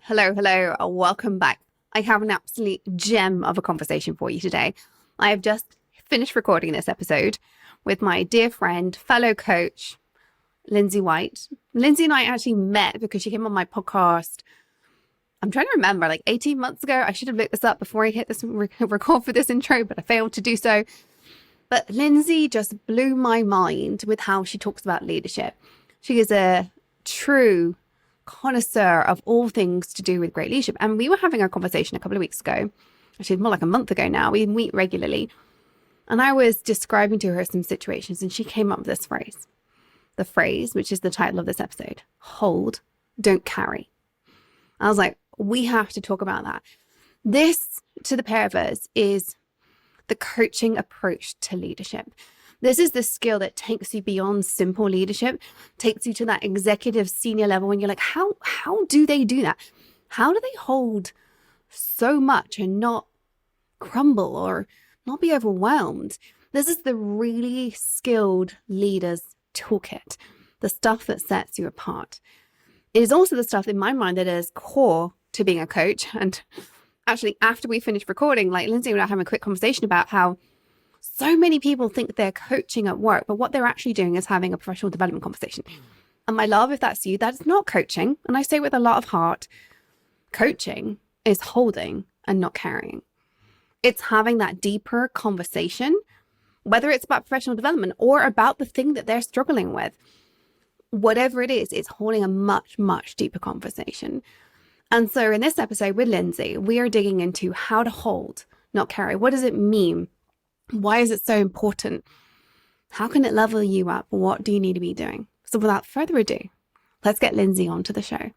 Hello, hello. Welcome back. I have an absolute gem of a conversation for you today. I have just finished recording this episode with my dear friend, fellow coach, Lindsay White. Lindsay and I actually met because she came on my podcast. I'm trying to remember, like 18 months ago. I should have looked this up before I hit this record for this intro, but I failed to do so. But Lindsay just blew my mind with how she talks about leadership. She is a true connoisseur of all things to do with great leadership. And we were having a conversation a couple of weeks ago, actually more like a month ago now. We meet regularly. And I was describing to her some situations and she came up with this phrase. The phrase, which is the title of this episode, hold, don't carry. I was like, we have to talk about that. This, to the pair of us, is the coaching approach to leadership. This is the skill that takes you beyond simple leadership, takes you to that executive senior level when you're like, how do they do that? How do they hold so much and not crumble or not be overwhelmed? This is the really skilled leader's toolkit, the stuff that sets you apart. It is also the stuff in my mind that is core to being a coach. And actually, after we finished recording, like Lindsay and I having a quick conversation about how so many people think they're coaching at work, but what they're actually doing is having a professional development conversation. And my love, if that's you, that's not coaching. And I say with a lot of heart, coaching is holding and not carrying. It's having that deeper conversation, whether it's about professional development or about the thing that they're struggling with. Whatever it is, it's holding a much, much deeper conversation. And so in this episode with Lindsay, we are digging into how to hold, not carry. What does it mean? Why is it so important? How can it level you up? What do you need to be doing? So without further ado, let's get Lindsay onto the show.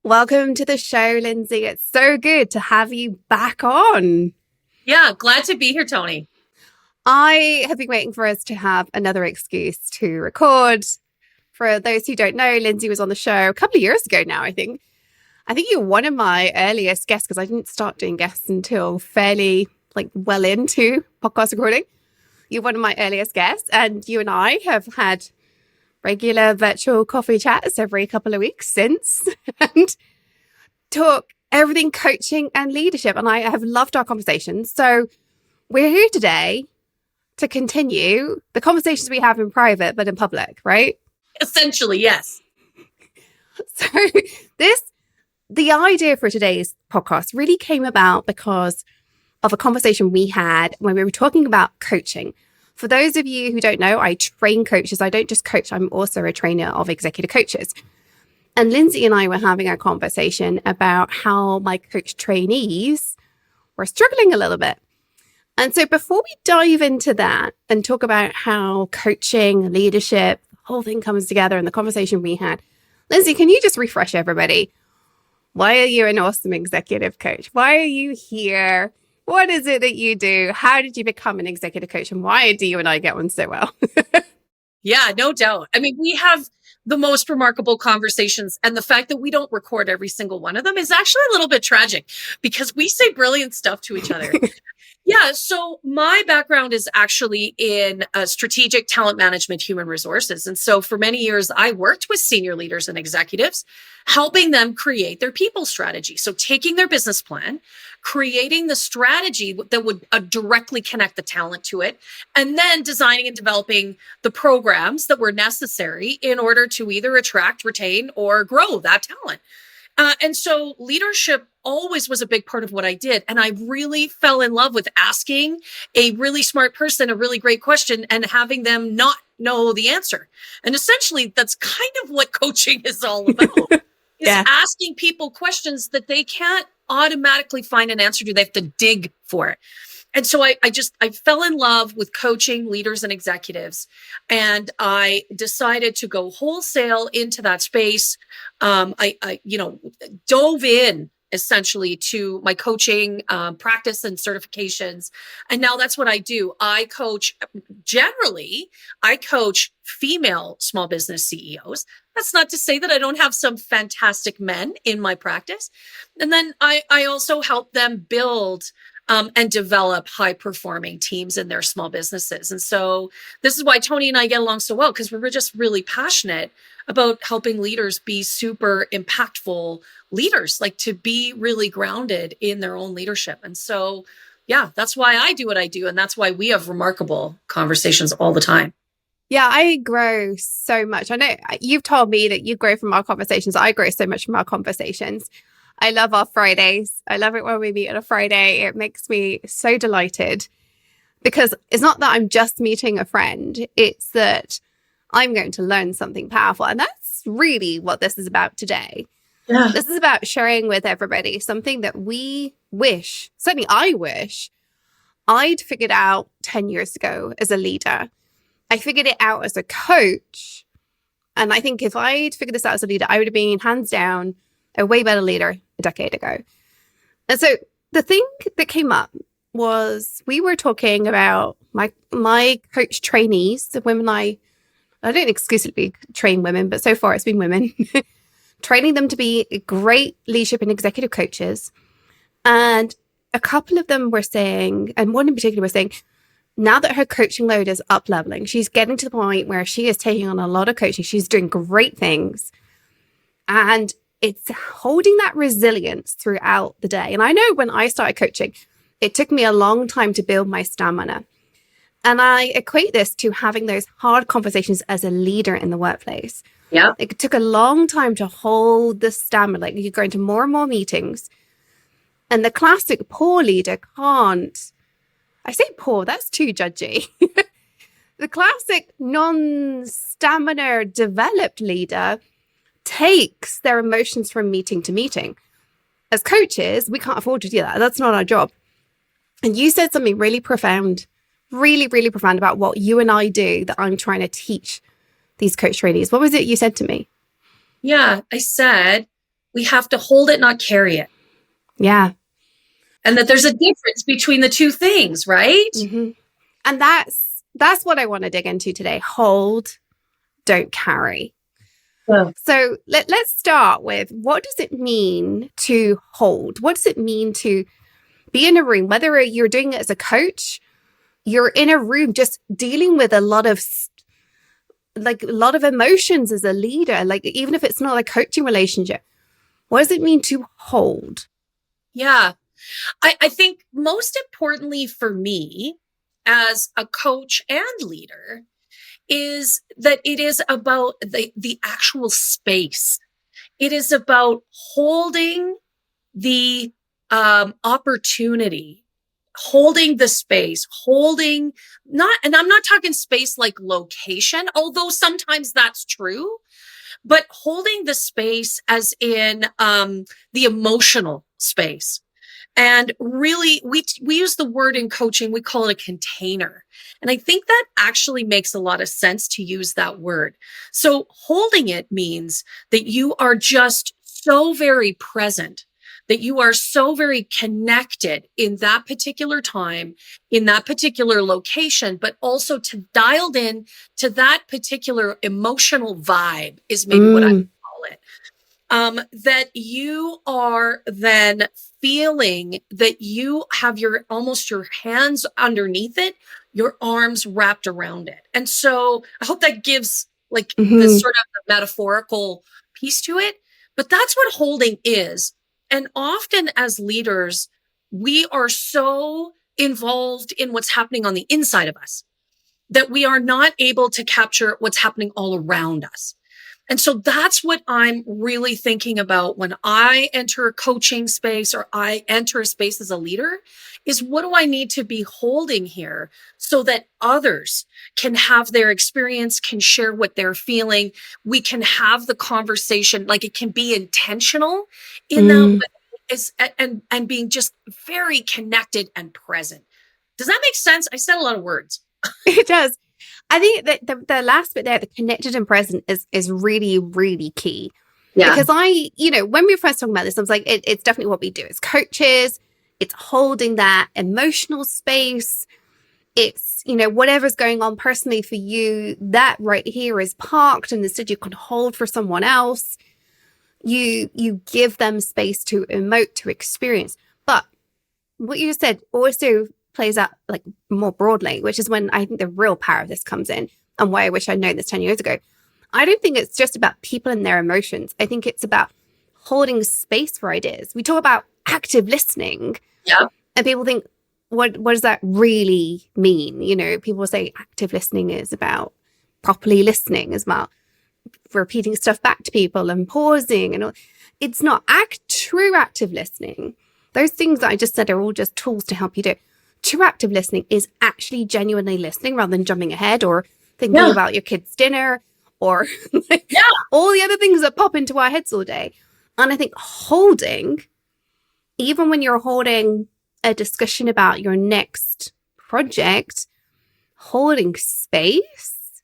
Welcome to the show, Lindsay. It's so good to have you back on. Yeah, glad to be here, Tony. I have been waiting for us to have another excuse to record. For those who don't know, Lindsay was on the show a couple of years ago now, I think. I think you're one of my earliest guests because I didn't start doing guests until fairly well into podcast recording. You're one of my earliest guests and you and I have had regular virtual coffee chats every couple of weeks since and talk everything coaching and leadership. And I have loved our conversations. So we're here today to continue the conversations we have in private, but in public, right? Essentially, yes. So the idea for today's podcast really came about because of a conversation we had when we were talking about coaching. For those of you who don't know, I train coaches. I don't just coach. I'm also a trainer of executive coaches. And Lindsay and I were having a conversation about how my coach trainees were struggling a little bit. And so before we dive into that and talk about how coaching, leadership, the whole thing comes together and the conversation we had, Lindsay, can you just refresh everybody? Why are you an awesome executive coach? Why are you here? What is it that you do? How did you become an executive coach? And why do you and I get on so well? Yeah, no doubt. I mean, we have the most remarkable conversations. And the fact that we don't record every single one of them is actually a little bit tragic because we say brilliant stuff to each other. Yeah. So my background is actually in strategic talent management, human resources. And so for many years, I worked with senior leaders and executives, helping them create their people strategy. So taking their business plan, creating the strategy that would directly connect the talent to it, and then designing and developing the programs that were necessary in order to either attract, retain, or grow that talent. And so leadership always was a big part of what I did. And I really fell in love with asking a really smart person a really great question and having them not know the answer. And essentially, that's kind of what coaching is all about, is asking people questions that they can't automatically find an answer to. They have to dig for it. And so I fell in love with coaching leaders and executives, and I decided to go wholesale into that space. I dove in essentially to my coaching practice and certifications. And now that's what I do. I coach female small business CEOs. That's not to say that I don't have some fantastic men in my practice. And then I also help them build and develop high performing teams in their small businesses. And so this is why Tony and I get along so well, because we're just really passionate about helping leaders be super impactful leaders, like to be really grounded in their own leadership. And so, yeah, that's why I do what I do. And that's why we have remarkable conversations all the time. Yeah, I grow so much. I know you've told me that you grow from our conversations. I grow so much from our conversations. I love our Fridays. I love it when we meet on a Friday. It makes me so delighted because it's not that I'm just meeting a friend. It's that I'm going to learn something powerful. And that's really what this is about today. Yeah. This is about sharing with everybody something that we wish, certainly I wish, I'd figured out 10 years ago as a leader. I figured it out as a coach. And I think if I'd figured this out as a leader, I would have been hands down a way better leader a decade ago. And so the thing that came up was we were talking about my coach trainees, the women I don't exclusively train women, but so far it's been women, training them to be great leadership and executive coaches. And a couple of them were saying, and one in particular was saying, now that her coaching load is up leveling, she's getting to the point where she is taking on a lot of coaching. She's doing great things. And it's holding that resilience throughout the day. And I know when I started coaching, it took me a long time to build my stamina. And I equate this to having those hard conversations as a leader in the workplace. Yeah. It took a long time to hold the stamina. Like you go into more and more meetings. And the classic poor leader can't. I say poor, that's too judgy. The classic non-stamina developed leader takes their emotions from meeting to meeting. As coaches, we can't afford to do that. That's not our job. And you said something really profound, really, really profound about what you and I do that I'm trying to teach these coach trainees. What was it you said to me? Yeah, I said we have to hold it, not carry it. Yeah. And that there's a difference between the two things, right? Mm-hmm. And that's what I want to dig into today. Hold, don't carry. Yeah. So let's start with, what does it mean to hold? What does it mean to be in a room, whether you're doing it as a coach, you're in a room just dealing with a lot of emotions as a leader, like even if it's not a coaching relationship, what does it mean to hold? Yeah. I think most importantly for me as a coach and leader is that it is about the actual space. It is about holding the opportunity, holding the space, and I'm not talking space like location, although sometimes that's true, but holding the space as in the emotional space. And really, we use the word in coaching, we call it a container. And I think that actually makes a lot of sense to use that word. So holding it means that you are just so very present, that you are so very connected in that particular time, in that particular location, but also dialed in to that particular emotional vibe is maybe what I would call it. That you are then feeling that you have your hands underneath it, your arms wrapped around it. And so I hope that gives like this sort of metaphorical piece to it, but that's what holding is. And often as leaders, we are so involved in what's happening on the inside of us that we are not able to capture what's happening all around us. And so that's what I'm really thinking about when I enter a coaching space or I enter a space as a leader is, what do I need to be holding here so that others can have their experience, can share what they're feeling. We can have the conversation, like it can be intentional in that way, and being just very connected and present. Does that make sense? I said a lot of words. It does. I think that the last bit there, the connected and present, is really, really key. Yeah. Because when we were first talking about this, I was like, it's definitely what we do as coaches. It's holding that emotional space. it's, whatever's going on personally for you, that right here is parked, and instead you can hold for someone else. You give them space to emote, to experience. But what you said also plays out like more broadly, which is when I think the real power of this comes in, and why I wish I'd known this 10 years ago. I don't think it's just about people and their emotions. I think it's about holding space for ideas. We talk about active listening. Yeah. And people think, what does that really mean? People say active listening is about properly listening, is about repeating stuff back to people and pausing. And all. It's not true active listening. Those things that I just said are all just tools to help you do. True active listening is actually genuinely listening rather than jumping ahead or thinking about your kid's dinner or all the other things that pop into our heads all day. And I think holding, even when you're holding a discussion about your next project, holding space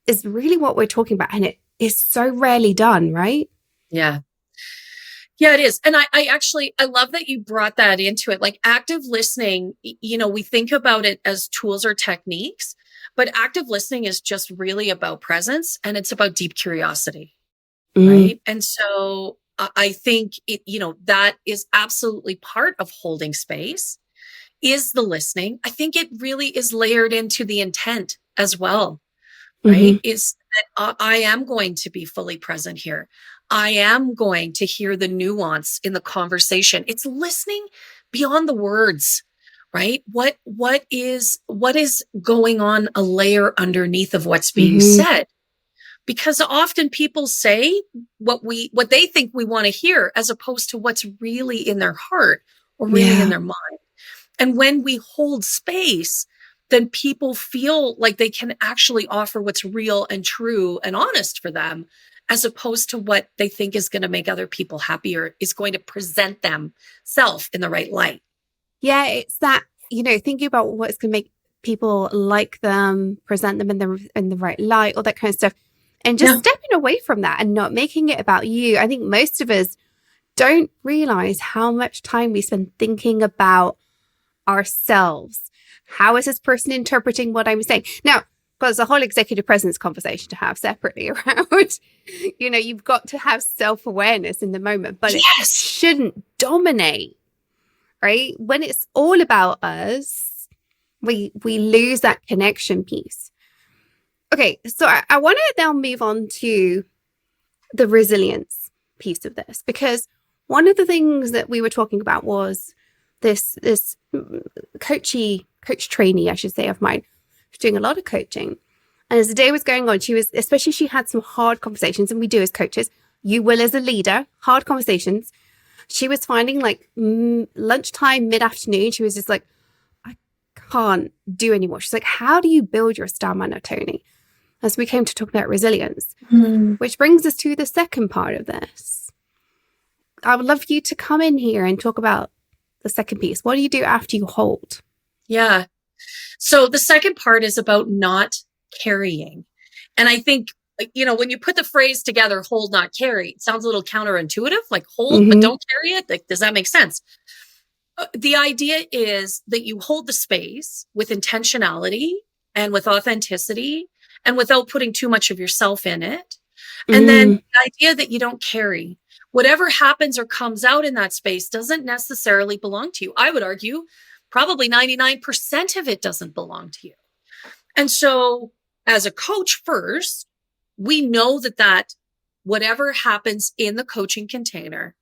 is really what we're talking about. And it is so rarely done, right? Yeah. Yeah, it is. And I love that you brought that into it. Like active listening, we think about it as tools or techniques, but active listening is just really about presence, and it's about deep curiosity. Right. And so I think that is absolutely part of holding space is the listening. I think it really is layered into the intent as well. Right. Is that I am going to be fully present here. I am going to hear the nuance in the conversation. It's listening beyond the words, right? What is going on a layer underneath of what's being said? Because often people say what they think we want to hear as opposed to what's really in their heart or really in their mind. And when we hold space, then people feel like they can actually offer what's real and true and honest for them, as opposed to what they think is going to make other people happy or is going to present themselves in the right light. Yeah, it's that, thinking about what's going to make people like them, present them in the right light, all that kind of stuff. And just stepping away from that and not making it about you. I think most of us don't realize how much time we spend thinking about ourselves. How is this person interpreting what I'm saying? Now, there's a whole executive presence conversation to have separately around, you've got to have self-awareness in the moment, but it shouldn't dominate, right? When it's all about us, we lose that connection piece. Okay, so I want to now move on to the resilience piece of this, because one of the things that we were talking about was this coach trainee, I should say, of mine, who's doing a lot of coaching. And as the day was going on, she had some hard conversations, and we do as coaches, you will as a leader, hard conversations. She was finding like lunchtime, mid-afternoon, she was just like, I can't do anymore. She's like, how do you build your stamina, Tony? As we came to talk about resilience, which brings us to the second part of this. I would love you to come in here and talk about the second piece. What do you do after you hold? Yeah. So the second part is about not carrying. And I think, when you put the phrase together, hold, not carry, it sounds a little counterintuitive, like hold, but don't carry it. Like, does that make sense? The idea is that you hold the space with intentionality and with authenticity and without putting too much of yourself in it. And then the idea that you don't carry. Whatever happens or comes out in that space doesn't necessarily belong to you. I would argue probably 99% of it doesn't belong to you. And so as a coach first, we know that whatever happens in the coaching container,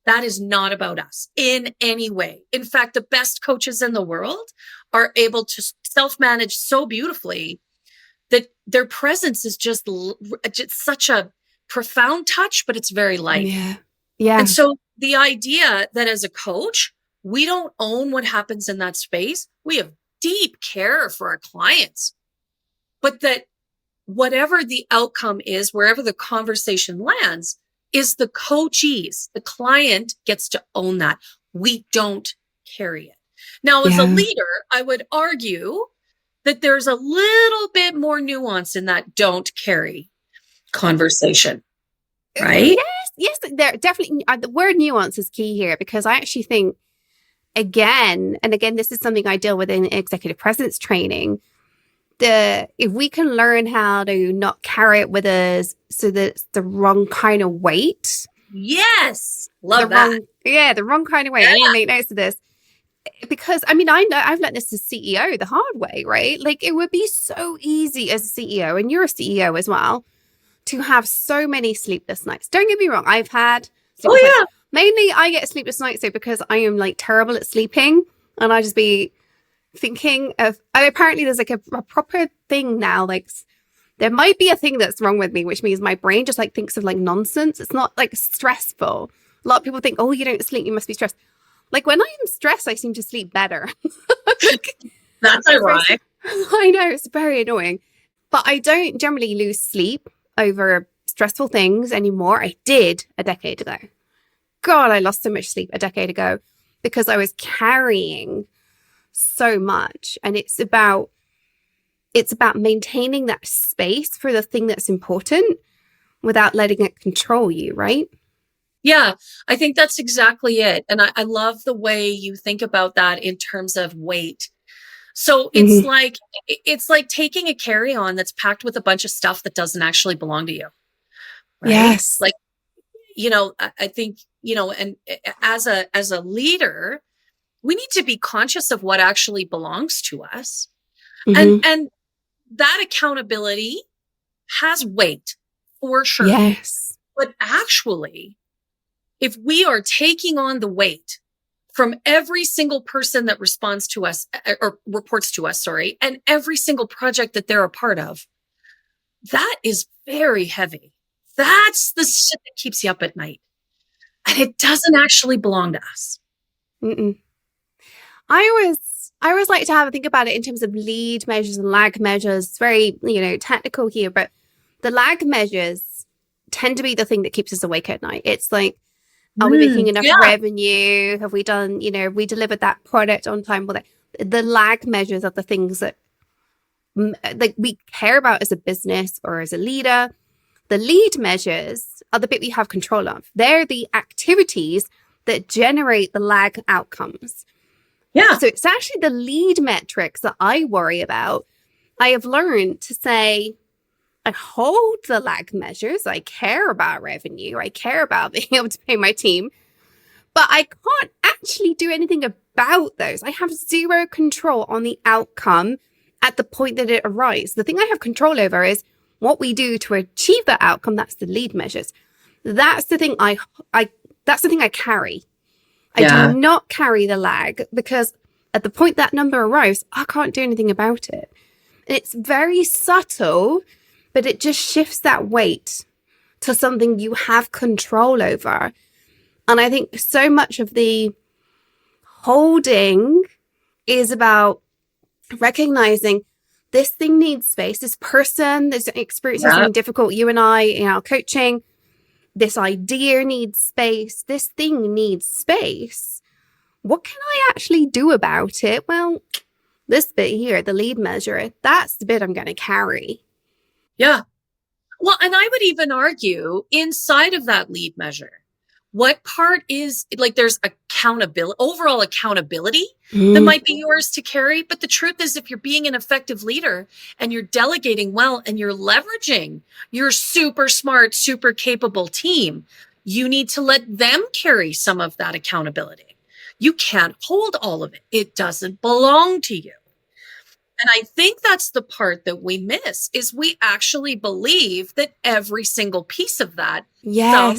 that is not about us in any way. In fact, the best coaches in the world are able to self-manage so beautifully that their presence is just such a profound touch, but it's very light. Yeah. And so the idea that as a coach, we don't own what happens in that space. We have deep care for our clients, but that whatever the outcome is, wherever the conversation lands, is the coachee's. The client gets to own that. We don't carry it. Now, as a leader, I would argue that there's a little bit more nuance in that don't carry conversation, right? Yes, there definitely. The word nuance is key here, because I actually think again, and again, this is something I deal with in executive presence training. If we can learn how to not carry it with us so that it's the wrong kind of weight. Yes. Love that. The wrong kind of weight. I need to make notes of this. Because I mean, I know I've learned this as CEO the hard way, right? Like it would be so easy as a CEO, and you're a CEO as well, to have so many sleepless nights. Don't get me wrong. I've had sleepless nights. Mainly I get sleepless nights though because I am like terrible at sleeping, and I just be thinking of, apparently there's like a proper thing now, like there might be a thing that's wrong with me, which means my brain just like thinks of like nonsense. It's not like stressful. A lot of people think, oh, you don't sleep, you must be stressed. Like when I am stressed, I seem to sleep better. That's ironic. I know, it's very annoying. But I don't generally lose sleep over stressful things anymore. I did a decade ago. God, I lost so much sleep a decade ago because I was carrying so much. And it's about maintaining that space for the thing that's important without letting it control you, right? Yeah, I think that's exactly it. And I love the way you think about that in terms of weight. So it's like taking a carry-on that's packed with a bunch of stuff that doesn't actually belong to you. Right? Yes. Like, I think, and as a leader, we need to be conscious of what actually belongs to us. And that accountability has weight for sure. Yes. But actually, if we are taking on the weight from every single person that responds to us or reports to us, and every single project that they're a part of, that is very heavy. That's the shit that keeps you up at night. And it doesn't actually belong to us. I always like to have a think about it in terms of lead measures and lag measures. It's very, technical here, but the lag measures tend to be the thing that keeps us awake at night. It's like, are we making enough revenue? Have we done, have we delivered that product on time? Well, the lag measures are the things that like we care about as a business or as a leader. The lead measures are the bit we have control of. They're the activities that generate the lag outcomes. Yeah. So it's actually the lead metrics that I worry about. I have learned to say, I hold the lag measures. I care about revenue. I care about being able to pay my team. But I can't actually do anything about those. I have zero control on the outcome at the point that it arrives. The thing I have control over is what we do to achieve that outcome. That's the lead measures. That's the thing that's the thing I carry. I do not carry the lag because at the point that number arrives, I can't do anything about it. And it's very subtle, but it just shifts that weight to something you have control over. And I think so much of the holding is about recognizing this thing needs space. This person, this experience is something difficult. You and I in our coaching, this idea needs space. This thing needs space. What can I actually do about it? Well, this bit here, the lead measure, that's the bit I'm going to carry. Yeah. Well, and I would even argue inside of that lead measure, what part is like there's accountability, overall accountability that might be yours to carry. But the truth is, if you're being an effective leader and you're delegating well and you're leveraging your super smart, super capable team, you need to let them carry some of that accountability. You can't hold all of it. It doesn't belong to you. And I think that's the part that we miss is we actually believe that every single piece of that somehow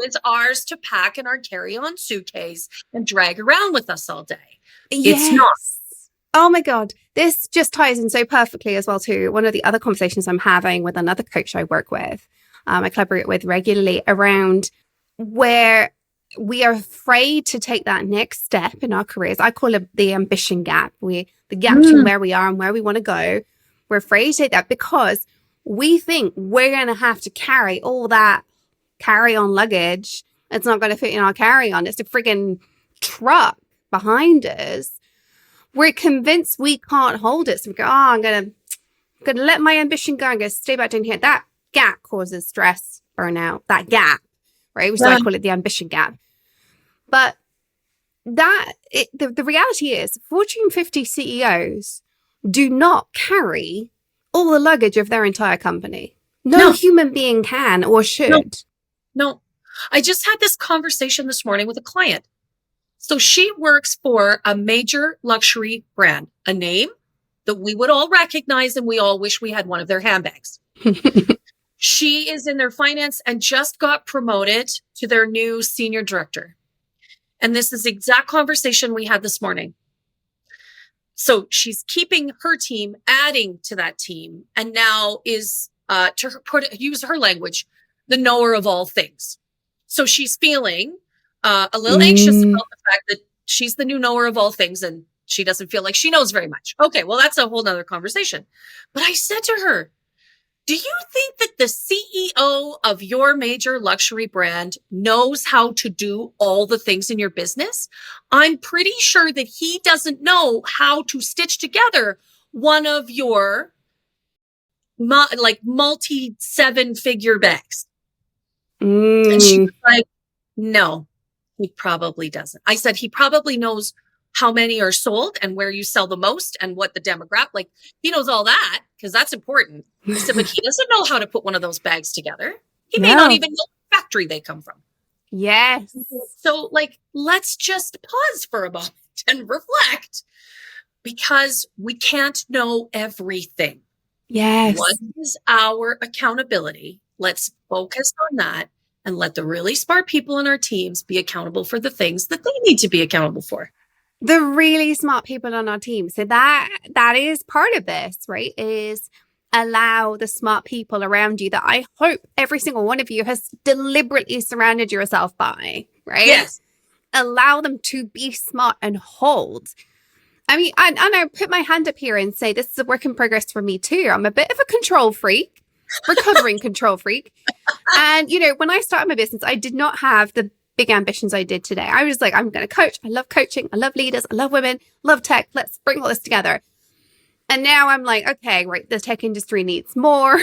is ours to pack in our carry-on suitcase and drag around with us all day. It's not. Oh my God. This just ties in so perfectly as well to one of the other conversations I'm having with another coach I work with. I collaborate with regularly around where we are afraid to take that next step in our careers. I call it the ambition gap. The gap between where we are and where we want to go. We're afraid to take that because we think we're going to have to carry all that carry-on luggage. It's not going to fit in our carry-on. It's a friggin' truck behind us. We're convinced we can't hold it. So we go, I'm going to let my ambition go. I'm going to stay back down here. That gap causes stress, burnout, that gap, right? Which is why I call it the ambition gap. But the reality is Fortune 50 CEOs do not carry all the luggage of their entire company. No human being can or should. No. I just had this conversation this morning with a client. So she works for a major luxury brand, a name that we would all recognize and we all wish we had one of their handbags. She is in their finance and just got promoted to their new senior director. And this is the exact conversation we had this morning. So she's keeping her team, adding to that team, and now is, use her language, the knower of all things. So she's feeling a little anxious about the fact that she's the new knower of all things and she doesn't feel like she knows very much. Okay, well, that's a whole nother conversation. But I said to her, do you think that the CEO of your major luxury brand knows how to do all the things in your business? I'm pretty sure that he doesn't know how to stitch together one of your multi 7-figure bags. And she was like, no, he probably doesn't. I said, he probably knows how many are sold and where you sell the most and what the demographic, like he knows all that because that's important. I said, but he doesn't know how to put one of those bags together. He may not even know the factory they come from. Yes. So let's just pause for a moment and reflect because we can't know everything. Yes. What is our accountability? Let's focus on that and let the really smart people in our teams be accountable for the things that they need to be accountable for. The really smart people on our team. So that is part of this, right? Is allow the smart people around you that I hope every single one of you has deliberately surrounded yourself by, right? Yes. Allow them to be smart and hold. I mean, and I put my hand up here and say, this is a work in progress for me too. I'm a bit of a control freak, recovering control freak. And, when I started my business, I did not have the big ambitions I did today. I was like, I'm going to coach. I love coaching. I love leaders. I love women, love tech. Let's bring all this together. And now I'm like, okay, right. The tech industry needs more.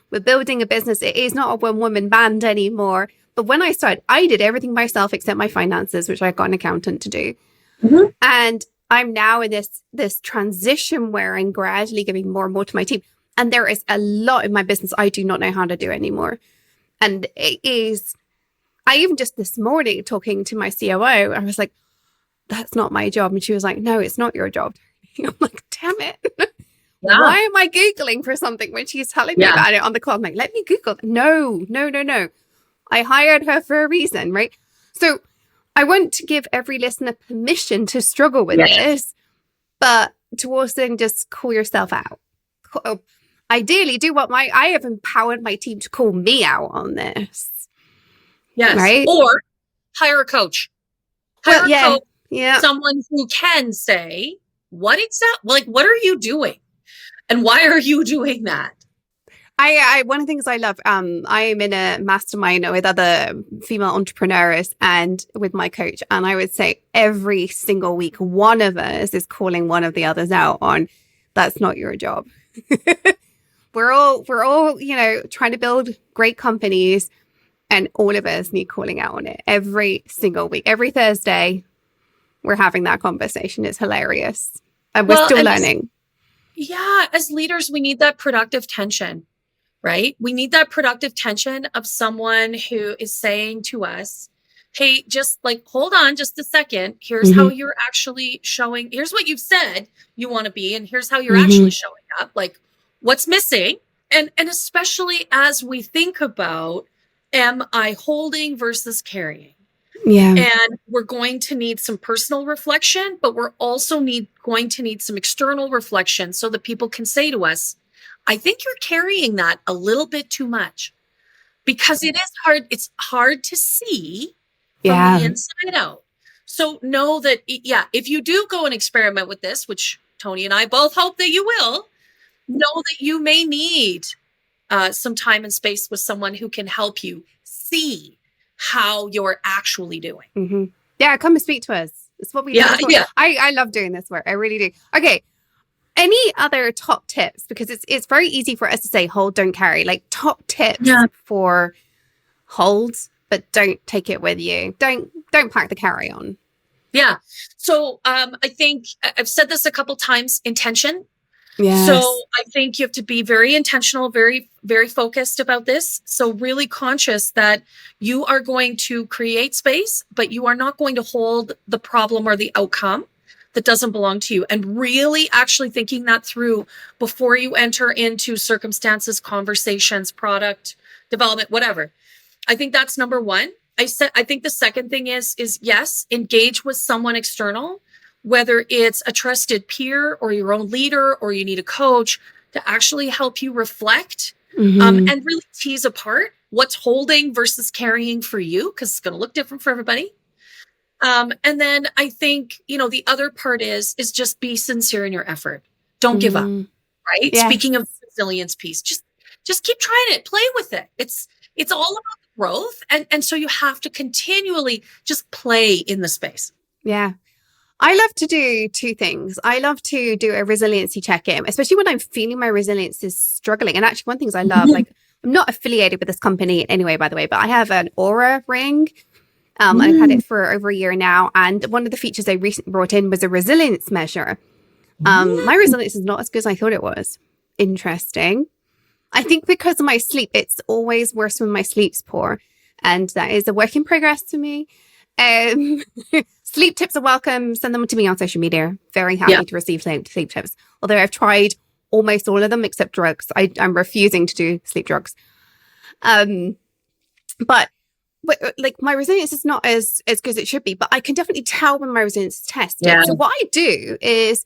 We're building a business. It is not a one-woman band anymore. But when I started, I did everything myself except my finances, which I got an accountant to do. Mm-hmm. And I'm now in this transition where I'm gradually giving more and more to my team. And there is a lot in my business I do not know how to do anymore. And it is... I even just this morning talking to my COO, I was like, that's not my job. And she was like, no, it's not your job. I'm like, damn it. Yeah. Why am I Googling for something when she's telling me about it on the call? I'm like, let me Google. No. I hired her for a reason, right? So I want to give every listener permission to struggle with this, but to also just call yourself out. Ideally, do what I have empowered my team to call me out on this. Yes. Right? Or hire a coach. Hire a coach. Yeah. Someone who can say, what are you doing? And why are you doing that? I one of the things I love, I am in a mastermind with other female entrepreneurs and with my coach. And I would say every single week, one of us is calling one of the others out on, that's not your job. We're all, trying to build great companies. And all of us need calling out on it every single week. Every Thursday, we're having that conversation. It's hilarious. And we're still learning. As leaders, we need that productive tension, right? We need that productive tension of someone who is saying to us, hey, just hold on just a second. Here's how you're actually showing. Here's what you've said you want to be. And here's how you're actually showing up. What's missing? And especially as we think about, am I holding versus carrying? Yeah. And we're going to need some personal reflection, but we're also going to need some external reflection so that people can say to us, I think you're carrying that a little bit too much, because it is hard. It's hard to see from the inside out. So know that, if you do go and experiment with this, which Tony and I both hope that you will, know that you may need some time and space with someone who can help you see how you're actually doing. Mm-hmm. Yeah, come and speak to us. It's what we do. I love doing this work. I really do. Okay. Any other top tips? Because it's very easy for us to say hold, don't carry. Top tips for hold, but don't take it with you. Don't pack the carry on. Yeah. So I think I've said this a couple times, intention. Yes. So I think you have to be very intentional, very, very focused about this. So really conscious that you are going to create space, but you are not going to hold the problem or the outcome that doesn't belong to you. And really actually thinking that through before you enter into circumstances, conversations, product development, whatever. I think that's number one. I think the second thing is yes, engage with someone external, whether it's a trusted peer or your own leader, or you need a coach to actually help you reflect and really tease apart what's holding versus carrying for you, because it's going to look different for everybody. And then I think, the other part is just be sincere in your effort. Don't give up, right? Yes. Speaking of the resilience piece, just keep trying it, play with it. It's all about growth. And so you have to continually just play in the space. Yeah. I love to do two things. I love to do a resiliency check-in, especially when I'm feeling my resilience is struggling. And actually, one thing I love, like, I'm not affiliated with this company in any way, by the way, but I have an Aura ring. I've had it for over a year now. And one of the features they recently brought in was a resilience measure. My resilience is not as good as I thought it was. Interesting. I think because of my sleep, it's always worse when my sleep's poor. And that is a work in progress for me. Sleep tips are welcome. Send them to me on social media. Very happy to receive sleep tips. Although I've tried almost all of them except drugs. I'm refusing to do sleep drugs. But like, my resilience is not as good as it should be, but I can definitely tell when my resilience is tested. Yeah. So what I do is,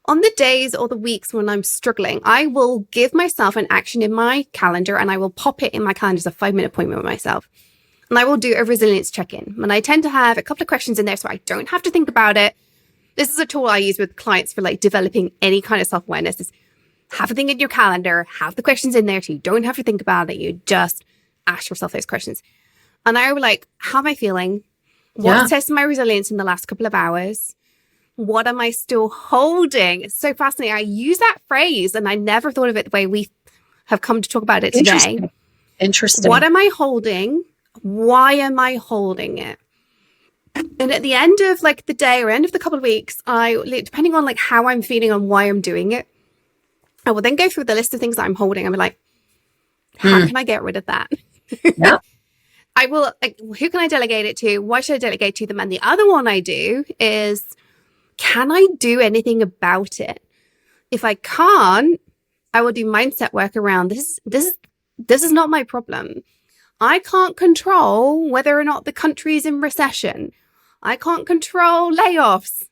on the days or the weeks when I'm struggling, I will give myself an action in my calendar, and I will pop it in my calendar as a 5-minute appointment with myself. And I will do a resilience check-in. And I tend to have a couple of questions in there so I don't have to think about it. This is a tool I use with clients for like developing any kind of self-awareness. Is have a thing in your calendar, have the questions in there so you don't have to think about it. You just ask yourself those questions. And I will like, how am I feeling? What's testing my resilience in the last couple of hours? What am I still holding? It's so fascinating. I use that phrase and I never thought of it the way we have come to talk about it today. Interesting. What am I holding? Why am I holding it? And at the end of like the day or end of the couple of weeks, depending on like how I'm feeling and why I'm doing it, I will then go through the list of things that I'm holding. I'm like, how can I get rid of that? Yeah. I will, like, who can I delegate it to? Why should I delegate to them? And the other one I do is, can I do anything about it? If I can't, I will do mindset work around this. This is not my problem. I can't control whether or not the country is in recession. I can't control layoffs.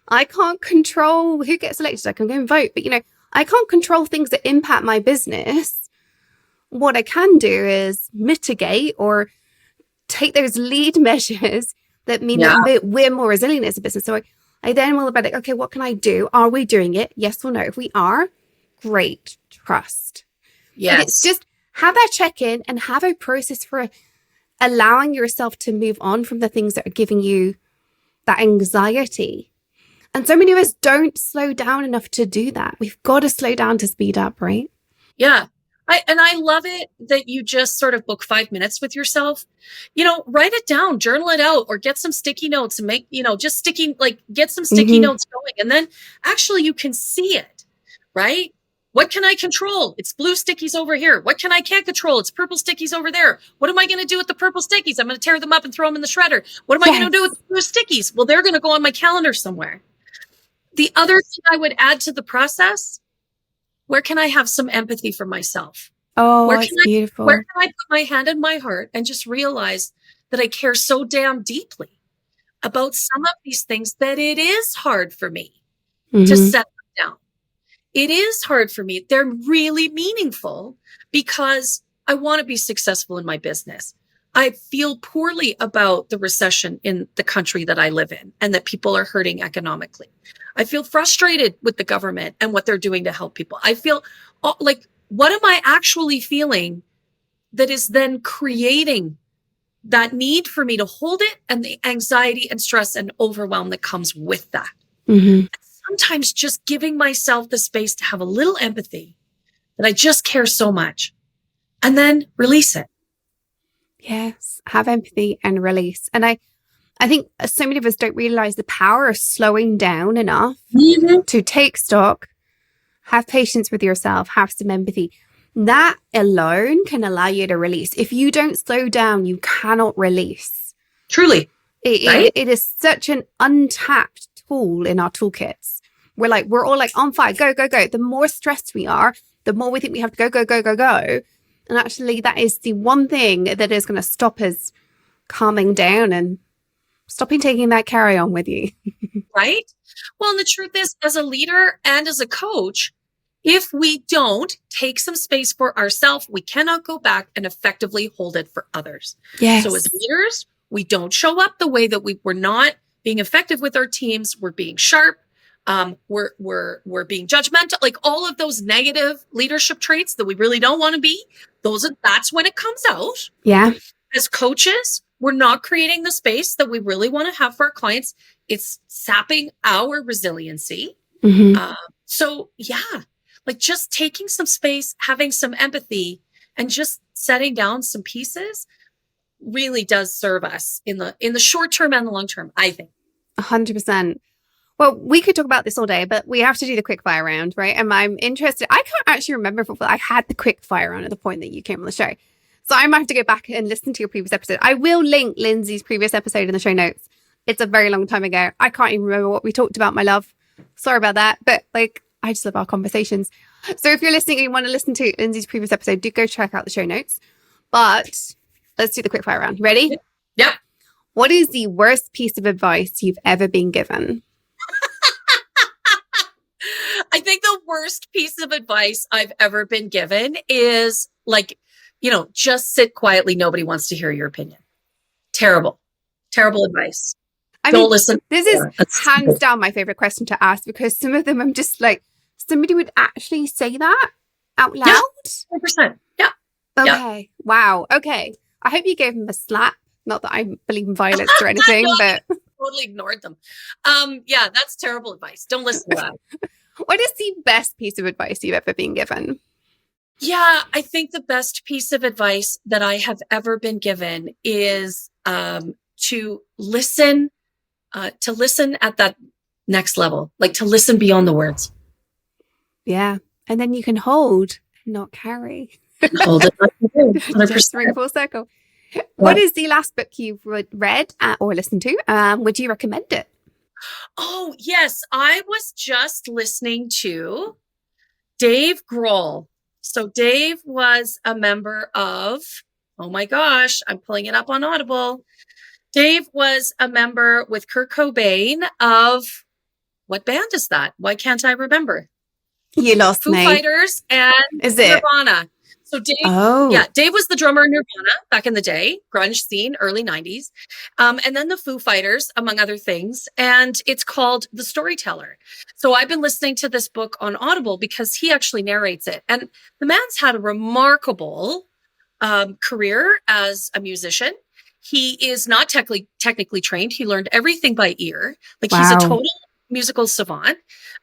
I can't control who gets elected. I can go and vote, but I can't control things that impact my business. What I can do is mitigate or take those lead measures that mean that we're more resilient as a business. So I then will about it. Okay, what can I do? Are we doing it? Yes or no? If we are, great, trust. Yes. But it's just have that check-in and have a process for allowing yourself to move on from the things that are giving you that anxiety. And so many of us don't slow down enough to do that. We've got to slow down to speed up, right? Yeah. I love it that you just sort of book 5 minutes with yourself. Write it down, journal it out, or get some sticky notes and make, get some sticky notes going. And then actually you can see it, right? What can I control? It's blue stickies over here. What can I can't control? It's purple stickies over there. What am I going to do with the purple stickies? I'm going to tear them up and throw them in the shredder. What am I going to do with the blue stickies? Well, they're going to go on my calendar somewhere. The other thing I would add to the process, where can I have some empathy for myself? Oh, it's beautiful. Where can I put my hand in my heart and just realize that I care so damn deeply about some of these things that it is hard for me to set them down. It is hard for me. They're really meaningful because I want to be successful in my business. I feel poorly about the recession in the country that I live in and that people are hurting economically. I feel frustrated with the government and what they're doing to help people. I feel like, what am I actually feeling that is then creating that need for me to hold it and the anxiety and stress and overwhelm that comes with that? Sometimes just giving myself the space to have a little empathy that I just care so much and then release it. Yes, have empathy and release. And I I think so many of us don't realize the power of slowing down enough to take stock, have patience with yourself, have some empathy. That alone can allow you to release. If you don't slow down, you cannot release. Truly. It is such an untapped tool in our toolkits. We're all like on fire, go, go, go. The more stressed we are, the more we think we have to go, go, go, go, go. And actually, that is the one thing that is going to stop us calming down and stopping taking that carry on with you. Right? Well, and the truth is, as a leader and as a coach, if we don't take some space for ourselves, we cannot go back and effectively hold it for others. Yes. So as leaders, we don't show up the way that we're not being effective with our teams. We're being sharp. We're being judgmental, like all of those negative leadership traits that we really don't want to be. That's when it comes out. Yeah. As coaches, we're not creating the space that we really want to have for our clients. It's sapping our resiliency. Mm-hmm. So yeah, like just taking some space, having some empathy, and just setting down some pieces really does serve us in the short term and the long term, I think. 100%. Well, we could talk about this all day, but we have to do the quickfire round, right? And I'm interested. I can't actually remember if I had the quickfire round at the point that you came on the show. So I might have to go back and listen to your previous episode. I will link Lindsay's previous episode in the show notes. It's a very long time ago. I can't even remember what we talked about, my love. Sorry about that. But I just love our conversations. So if you're listening and you want to listen to Lindsay's previous episode, do go check out the show notes. But let's do the quickfire round. Ready? Yep. What is the worst piece of advice you've ever been given? I think the worst piece of advice I've ever been given is just sit quietly. Nobody wants to hear your opinion. Terrible advice. Don't listen. This is hands down my favorite question to ask, because some of them I'm just like, somebody would actually say that out loud? Yeah, 100%. Yeah. Okay. Yeah. Wow. Okay. I hope you gave him a slap. Not that I believe in violence or anything, No, but totally ignored them. Yeah, that's terrible advice. Don't listen to that. What is the best piece of advice you've ever been given? Yeah, I think the best piece of advice that I have ever been given is to listen at that next level, like to listen beyond the words. Yeah. And then you can hold, not carry. Hold it. 100%. Just bring full circle. Yeah. What is the last book you've read or listened to? Would you recommend it? Oh, yes. I was just listening to Dave Grohl. So Dave was a member of, oh my gosh, I'm pulling it up on Audible. Dave was a member with Kurt Cobain of, what band is that? Why can't I remember? You lost Foo me. Fighters and Nirvana. So Dave was the drummer in Nirvana back in the day, grunge scene, early 90s. And then the Foo Fighters, among other things. And it's called The Storyteller. So I've been listening to this book on Audible because he actually narrates it. And the man's had a remarkable career as a musician. He is not technically trained. He learned everything by ear. He's a total musical savant.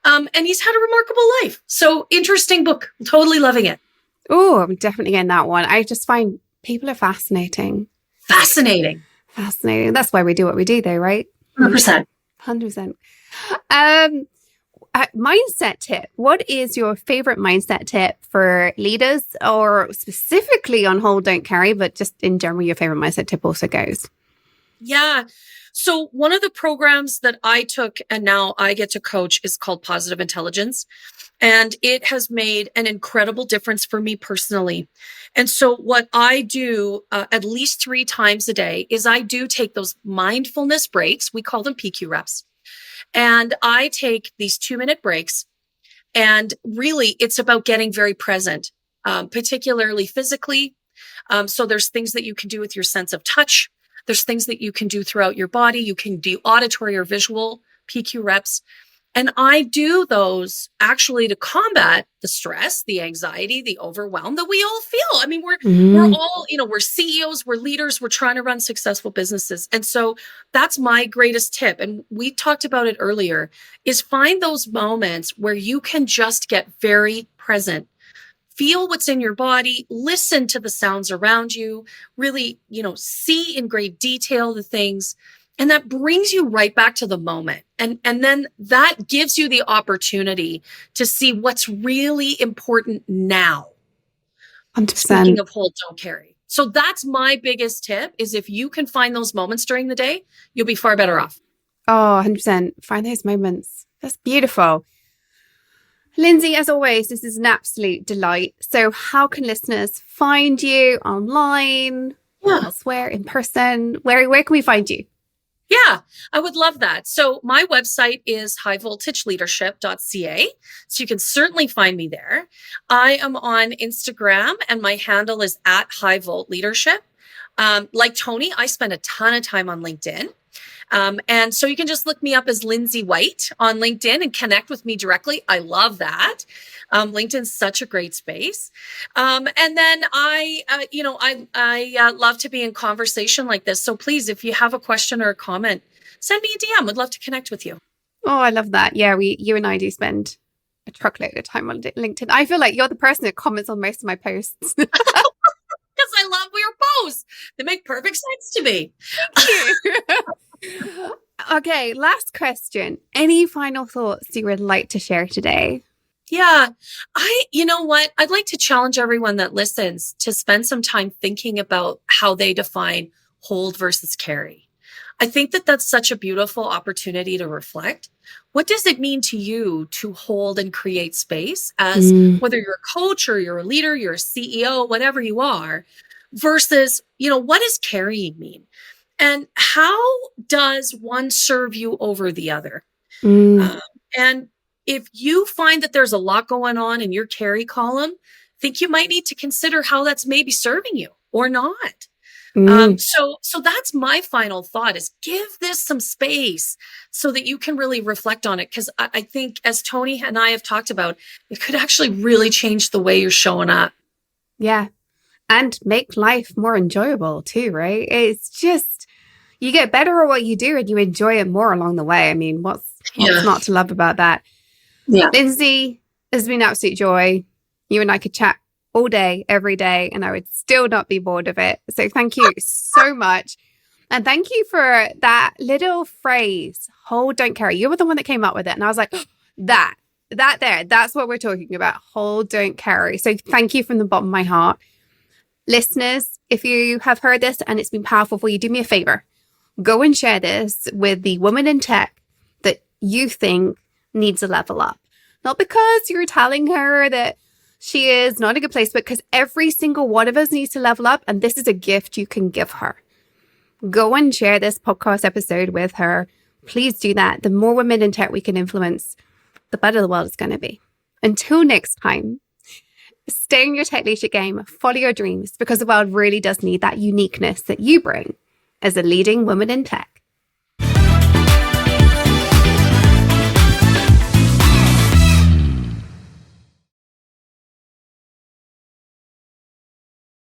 And he's had a remarkable life. So interesting book. Totally loving it. Oh, I'm definitely getting that one. I just find people are fascinating. Fascinating. That's why we do what we do, though, right? 100%. 100%. Mindset tip. What is your favorite mindset tip for leaders, or specifically on hold, don't carry, but just in general, your favorite mindset tip also goes? Yeah. So one of the programs that I took and now I get to coach is called Positive Intelligence. And it has made an incredible difference for me personally. And so what I do at least 3 times a day is I do take those mindfulness breaks. We call them PQ reps. And I take these 2-minute breaks. And really, it's about getting very present, particularly physically. So there's things that you can do with your sense of touch. There's things that you can do throughout your body. You can do auditory or visual PQ reps. And I do those actually to combat the stress, the anxiety, the overwhelm that we all feel. I mean, we're all, we're CEOs, we're leaders, we're trying to run successful businesses. And so that's my greatest tip. And we talked about it earlier, is find those moments where you can just get very present. Feel what's in your body, listen to the sounds around you, really, see in great detail the things. And that brings you right back to the moment. And then that gives you the opportunity to see what's really important now. 100%. Speaking of hold, don't carry. So that's my biggest tip is if you can find those moments during the day, you'll be far better off. Oh, 100%. Find those moments. That's beautiful. Lindsay, as always, this is an absolute delight. So how can listeners find you online, elsewhere, in person? Where can we find you? Yeah, I would love that. So my website is highvoltageleadership.ca. So you can certainly find me there. I am on Instagram and my handle is at highvoltleadership. Like Tony, I spend a ton of time on LinkedIn. And so you can just look me up as Lindsay White on LinkedIn and connect with me directly. I love that. LinkedIn's such a great space. And then I love to be in conversation like this. So please, if you have a question or a comment, send me a DM. I'd love to connect with you. Oh, I love that. Yeah, you and I do spend a truckload of time on LinkedIn. I feel like you're the person that comments on most of my posts. Because I love your posts. They make perfect sense to me. Okay, last question. Any final thoughts you would like to share today? Yeah, you know what? I'd like to challenge everyone that listens to spend some time thinking about how they define hold versus carry. I think that that's such a beautiful opportunity to reflect. What does it mean to you to hold and create space as whether you're a coach or you're a leader, you're a CEO, whatever you are, versus, what does carrying mean? And how does one serve you over the other? And if you find that there's a lot going on in your carry column, I think you might need to consider how that's maybe serving you or not. So that's my final thought is give this some space so that you can really reflect on it. Because I think as Tony and I have talked about, it could actually really change the way you're showing up. Yeah. And make life more enjoyable too, right? It's just, you get better at what you do and you enjoy it more along the way. I mean, what's not to love about that? Yeah. Lindsay, it's been an absolute joy. You and I could chat all day, every day, and I would still not be bored of it. So thank you so much. And thank you for that little phrase, hold, don't carry. You were the one that came up with it. And I was like, that's what we're talking about. Hold, don't carry. So thank you from the bottom of my heart. Listeners, if you have heard this and it's been powerful for you, do me a favor. Go and share this with the woman in tech that you think needs a level up. Not because you're telling her that she is not in a good place, but because every single one of us needs to level up. And this is a gift you can give her. Go and share this podcast episode with her. Please do that. The more women in tech we can influence, the better the world is going to be. Until next time, stay in your tech leadership game, follow your dreams, because the world really does need that uniqueness that you bring as a leading woman in tech.